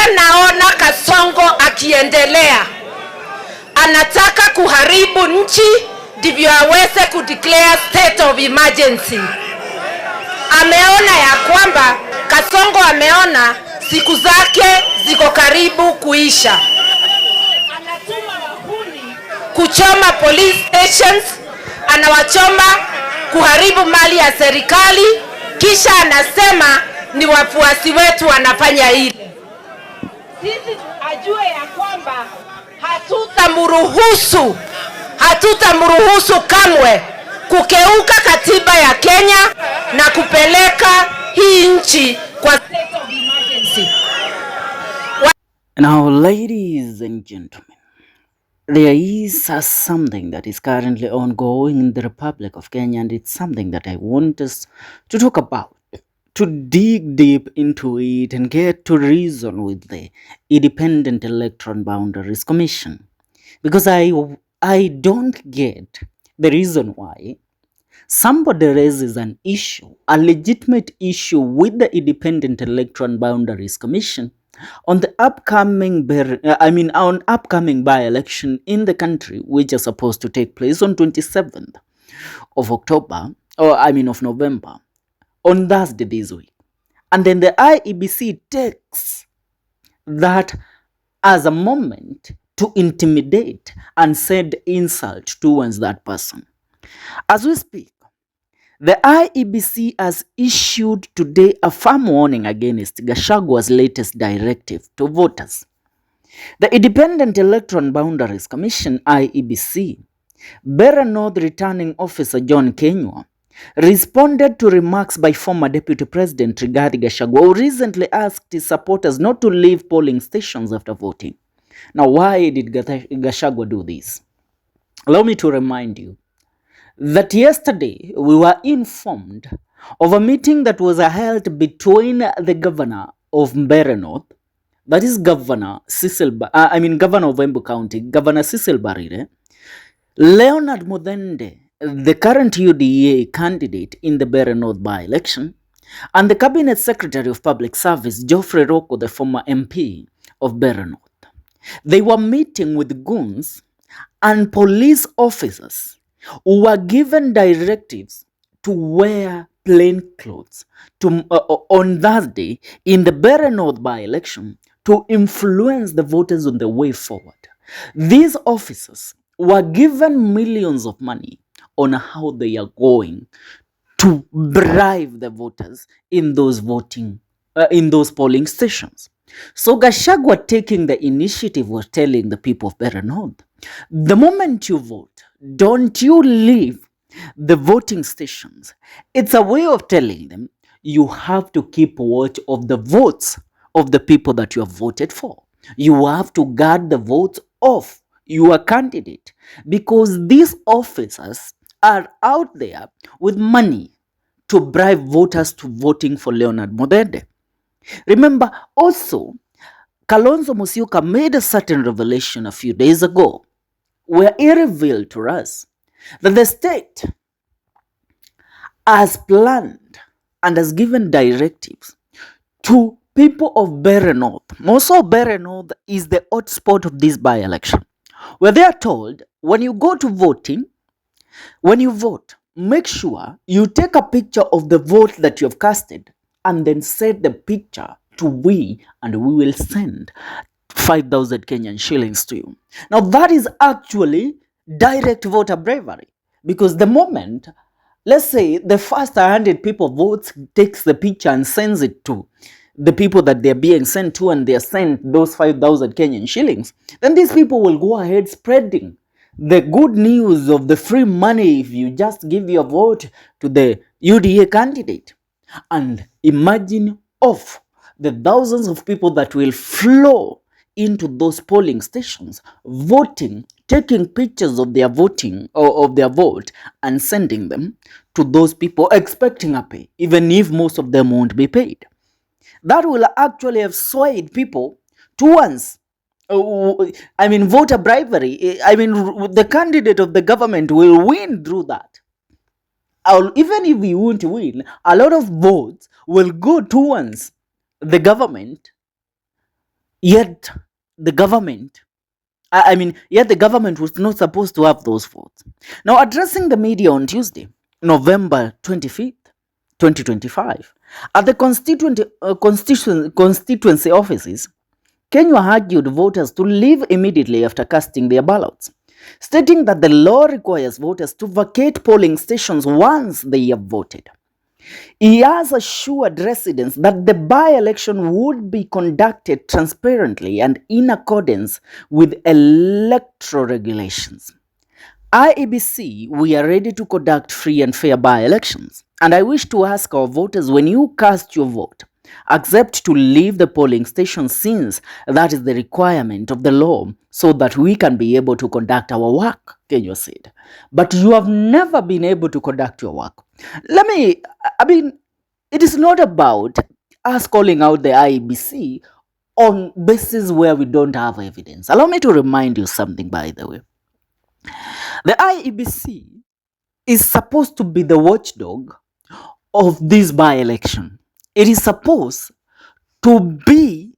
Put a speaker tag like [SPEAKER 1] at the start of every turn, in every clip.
[SPEAKER 1] Vile naona Kasongo akiendelea, anataka kuharibu nchi ndivyo aweze kudeclare state of emergency. Ameona ya kwamba Kasongo ameona siku zake ziko karibu kuisha. Anatuma wahuni kuchoma police stations, anawachoma, kuharibu mali ya serikali, kisha anasema ni wafuasi wetu wanafanya ile. Sisi ajue ya kwamba hatutamruhusu kamwe kukeuka katiba ya Kenya na kupeleka hii nchi kwa state of emergency.
[SPEAKER 2] Now, ladies and gentlemen, there is something that is currently ongoing in the Republic of Kenya, and it's something that I want us to talk about, to dig deep into it and get to reason with the Independent Electoral Boundaries Commission. Because I don't get the reason why somebody raises an issue, a legitimate issue with the Independent Electoral Boundaries Commission on the upcoming by-election in the country, which is supposed to take place on 27th of November, on Thursday this week. And then the Iebc takes that as a moment to intimidate and send insult towards that person. As we speak, the Iebc has issued today a firm warning against Gashagua's latest directive to voters. The Independent Electoral Boundaries Commission, Iebc, Mbeere North Returning Officer John Kenywa, responded to remarks by former Deputy President Rigathi Gachagua, who recently asked his supporters not to leave polling stations after voting. Now, why did Gashagua do this? Allow me to remind you that yesterday we were informed of a meeting that was held between the governor of Mbeere North, that is Governor of Embu County, Governor Cecil Mbarire, Leonard Mudende, the current UDA candidate in the Mbeere North by-election, and the Cabinet Secretary of Public Service, Geoffrey Roko, the former MP of Mbeere North. They were meeting with goons and police officers who were given directives to wear plain clothes on Thursday in the Mbeere North by-election to influence the voters on the way forward. These officers were given millions of money on how they are going to bribe the voters in those polling stations. So Gashagua, taking the initiative, was telling the people of Mbeere North, the moment you vote, don't you leave the voting stations. It's a way of telling them you have to keep watch of the votes of the people that you have voted for. You have to guard the votes of your candidate, because these officers are out there with money to bribe voters to voting for Leonard Mudende. Remember also, Kalonzo Musyoka made a certain revelation a few days ago where he revealed to us that the state has planned and has given directives to people of Mbeere North. Also, Mbeere North is the hotspot of this by-election, where they are told, when you go to voting, when you vote, make sure you take a picture of the vote that you have casted and then send the picture to we, and we will send 5,000 Kenyan shillings to you. Now, that is actually direct voter bravery, because the moment, let's say, the first 100 people votes, takes the picture and sends it to the people that they're being sent to, and they're sent those 5,000 Kenyan shillings, then these people will go ahead spreading the good news of the free money if you just give your vote to the UDA candidate. And imagine of the thousands of people that will flow into those polling stations, voting, taking pictures of their voting or of their vote and sending them to those people, expecting a pay, even if most of them won't be paid. That will actually have swayed people towards voter bribery. The candidate of the government will win through that. Even if we won't win, a lot of votes will go towards the government Yet the government, yet the government was not supposed to have those votes. Now, addressing the media on Tuesday, November 25th, 2025, at the constituency offices, Kenya argued voters to leave immediately after casting their ballots, stating that the law requires voters to vacate polling stations once they have voted. He has assured residents that the by-election would be conducted transparently and in accordance with electoral regulations. Iebc, we are ready to conduct free and fair by-elections, and I wish to ask our voters, when you cast your vote, accept to leave the polling station since that is the requirement of the law so that we can be able to conduct our work, Kenya said. But you have never been able to conduct your work. It is not about us calling out the IEBC on basis where we don't have evidence. Allow me to remind you something, by the way. The IEBC is supposed to be the watchdog of this by-election. It is supposed to be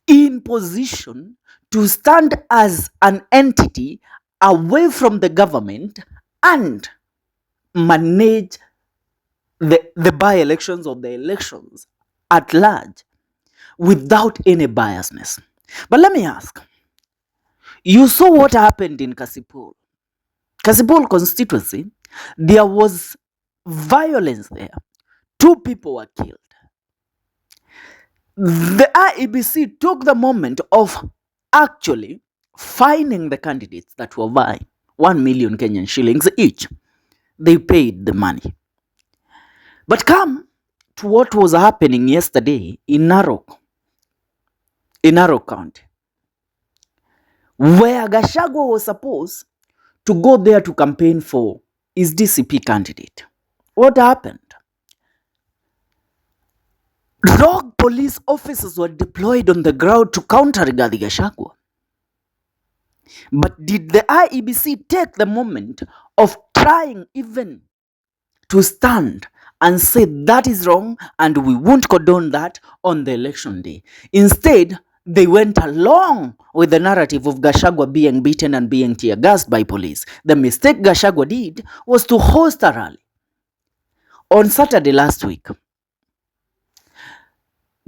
[SPEAKER 2] in position to stand as an entity away from the government and manage the by-elections or the elections at large without any biasness. But let me ask, you saw what happened in Kasipul constituency. There was violence there. 2 people were killed. The IEBC took the moment of actually fining the candidates that were vying 1 million Kenyan shillings each. They paid the money. But come to what was happening yesterday in Narok County, where Gashagua was supposed to go there to campaign for his DCP candidate. What happened? Rogue police officers were deployed on the ground to counter Rigathi Gachagua. But did the IEBC take the moment of trying even to stand and say that is wrong and we won't condone that on the election day? Instead, they went along with the narrative of Gashagua being beaten and being tear-gassed by police. The mistake Gashagua did was to host a rally. On Saturday last week,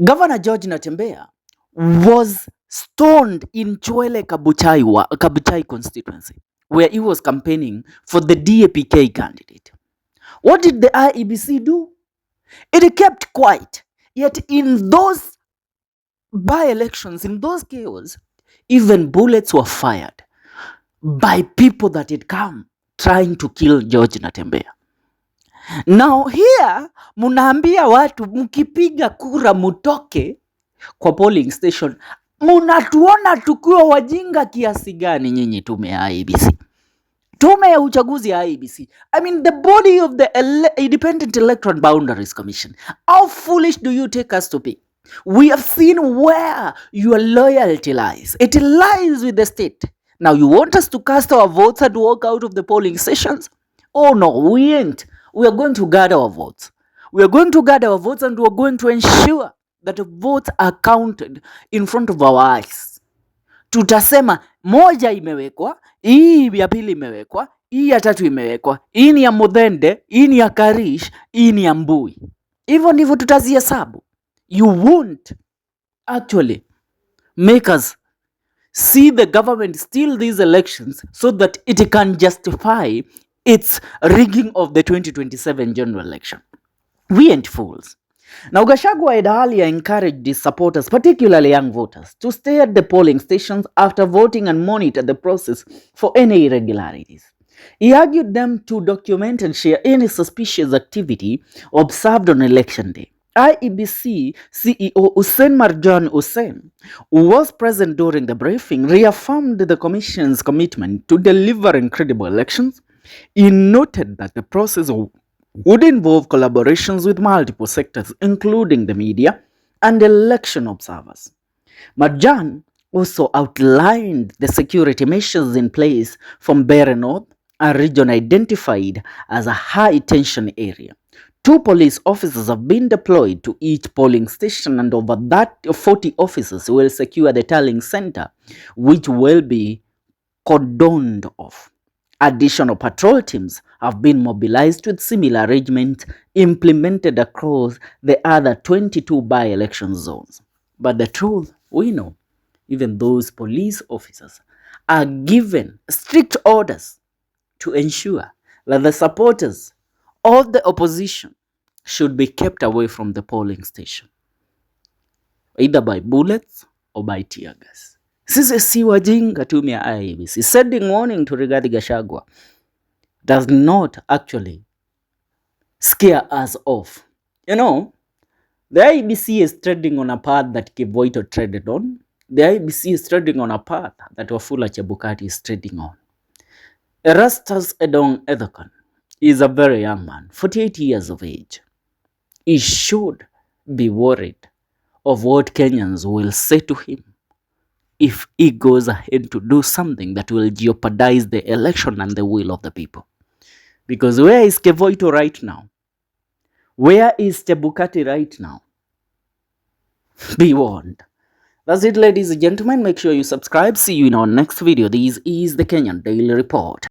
[SPEAKER 2] Governor George Natembeya was stoned in Chwele Kabuchai constituency, where he was campaigning for the DAPK candidate. What did the IEBC do? It kept quiet. Yet in those by-elections, in those chaos, even bullets were fired by people that had come trying to kill George Natembeya. Now here, munaambia watu mkipiga kura mutoke kwa polling station. Munatuona tukiwa wajinga kiasi gani nyinyi tume ya IEBC? Tume ya uchaguzi ya IEBC. The body of the Independent Electoral Boundaries Commission. How foolish do you take us to be? We have seen where your loyalty lies. It lies with the state. Now you want us to cast our votes and walk out of the polling stations? Oh no, we ain't. We are going to guard our votes. We are going to guard our votes and we are going to ensure that the votes are counted in front of our eyes. Tutasema moja imewekwa, hii ya pili imewekwa, hii ya tatu imewekwa, hii ni ya Mudhende, hii ni ya Karish, hii ni ya Mbui. Hivyo ndivyo tutazihesabu. You won't actually make us see the government steal these elections so that it can justify its rigging of the 2027 general election. We ain't fools. Now, Gashagua had earlier encouraged his supporters, particularly young voters, to stay at the polling stations after voting and monitor the process for any irregularities. He argued them to document and share any suspicious activity observed on election day. IEBC CEO Hussein Marjan Hussein, who was present during the briefing, reaffirmed the Commission's commitment to delivering credible elections. He noted that the process would involve collaborations with multiple sectors, including the media and election observers. Marjan also outlined the security measures in place for Mbeere North, a region identified as a high-tension area, 2 police officers have been deployed to each polling station, and over that 40 officers will secure the tallying center, which will be cordoned off. Additional patrol teams have been mobilized with similar arrangements implemented across the other 22 by-election zones. But the truth, we know, even those police officers are given strict orders to ensure that the supporters of the opposition should be kept away from the polling station, either by bullets or by tear gas. Sisi si wajinga, tume ya IEBC. Sending warning to Rigathi Gachagua does not actually scare us off. You know, the IEBC is treading on a path that Kivoito treaded on. The IEBC is treading on a path that Wafula Chebukati is treading on. Erastus Edong Ethekon is a very young man, 48 years of age. He should be worried of what Kenyans will say to him if he goes ahead to do something that will jeopardize the election and the will of the people. Because where is Kevoito right now? Where is Chebukati right now? Be warned. That's it, ladies and gentlemen. Make sure you subscribe. See you in our next video. This is the Kenyan Daily Report.